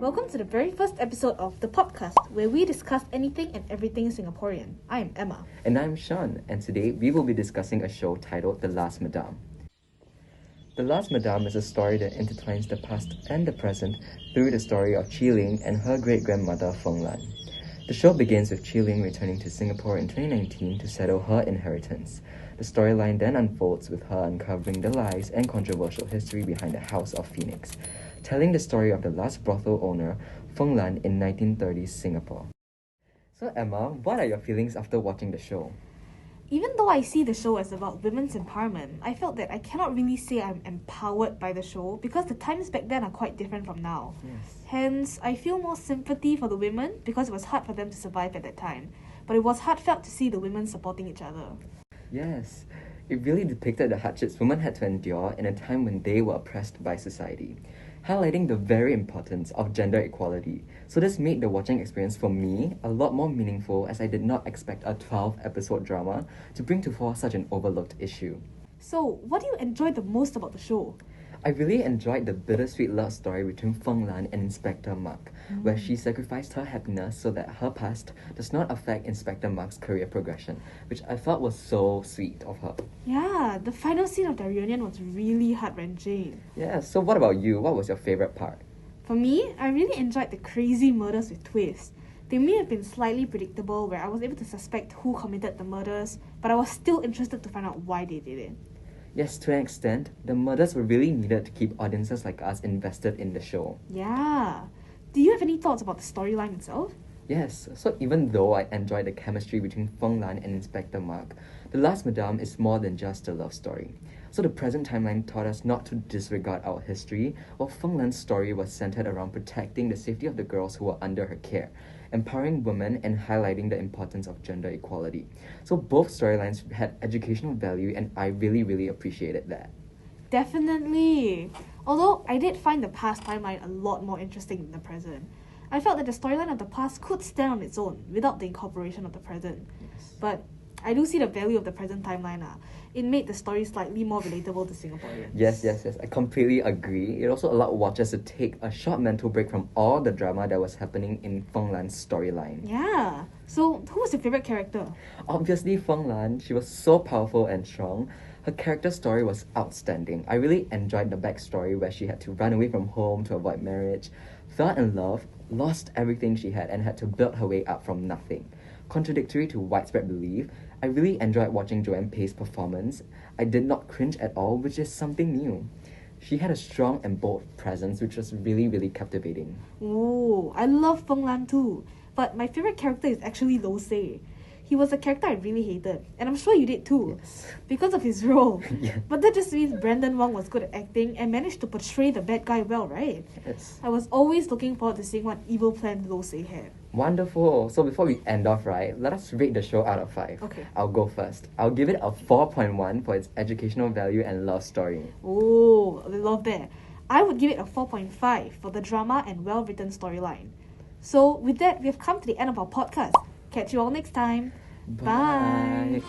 Welcome to the very first episode of the POPCast, where we discuss anything and everything Singaporean. I am Emma. And I'm Sean, and today we will be discussing a show titled The Last Madame. The Last Madame is a story that intertwines the past and the present through the story of Chi Ling and her great-grandmother Feng Lan. The show begins with Chi Ling returning to Singapore in 2019 to settle her inheritance. The storyline then unfolds with her uncovering the lies and controversial history behind the House of Phoenix, telling the story of the last brothel owner, Feng Lan, in 1930s Singapore. So Emma, what are your feelings after watching the show? Even though I see the show as about women's empowerment, I felt that I cannot really say I'm empowered by the show because the times back then are quite different from now. Yes. Hence, I feel more sympathy for the women because it was hard for them to survive at that time. But it was heartfelt to see the women supporting each other. Yes, it really depicted the hardships women had to endure in a time when they were oppressed by society, highlighting the very importance of gender equality. So this made the watching experience for me a lot more meaningful, as I did not expect a 12-episode drama to bring to fore such an overlooked issue. So, what do you enjoy the most about the show? I really enjoyed the bittersweet love story between Feng Lan and Inspector Mark, where she sacrificed her happiness so that her past does not affect Inspector Mark's career progression, which I thought was so sweet of her. Yeah, the final scene of their reunion was really heart-wrenching. Yeah, so what about you? What was your favourite part? For me, I really enjoyed the crazy murders with twists. They may have been slightly predictable, where I was able to suspect who committed the murders, but I was still interested to find out why they did it. Yes, to an extent, the murders were really needed to keep audiences like us invested in the show. Yeah. Do you have any thoughts about the storyline itself? Yes, so even though I enjoyed the chemistry between Feng Lan and Inspector Mark, The Last Madame is more than just a love story. So the present timeline taught us not to disregard our history, while Feng Lan's story was centered around protecting the safety of the girls who were under her care, empowering women and highlighting the importance of gender equality. So both storylines had educational value, and I really appreciated that. Definitely. Although I did find the past timeline a lot more interesting than the present. I felt that the storyline of the past could stand on its own without the incorporation of the present. Yes. But I do see the value of the present timeline. It made the story slightly more relatable to Singaporeans. Yes, I completely agree. It also allowed watchers to take a short mental break from all the drama that was happening in Feng Lan's storyline. Yeah. So, who was your favourite character? Obviously, Feng Lan, she was so powerful and strong. Her character story was outstanding. I really enjoyed the backstory where she had to run away from home to avoid marriage, fell in love, lost everything she had, and had to build her way up from nothing. Contradictory to widespread belief, I really enjoyed watching Joanne Pei's performance. I did not cringe at all, which is something new. She had a strong and bold presence, which was really captivating. Oh, I love Feng Lan too. But my favourite character is actually Lo Se. He was a character I really hated, and I'm sure you did too, Yes. because of his role. Yeah. But that just means Brandon Wong was good at acting and managed to portray the bad guy well, right? Yes. I was always looking forward to seeing what evil plan Lo Se had. Wonderful. So before we end off, right, let us rate the show out of 5. Okay. I'll go first. I'll give it a 4.1 for its educational value and love story. Oh, I love that. I would give it a 4.5 for the drama and well-written storyline. So with that, we have come to the end of our podcast. Catch you all next time. Bye.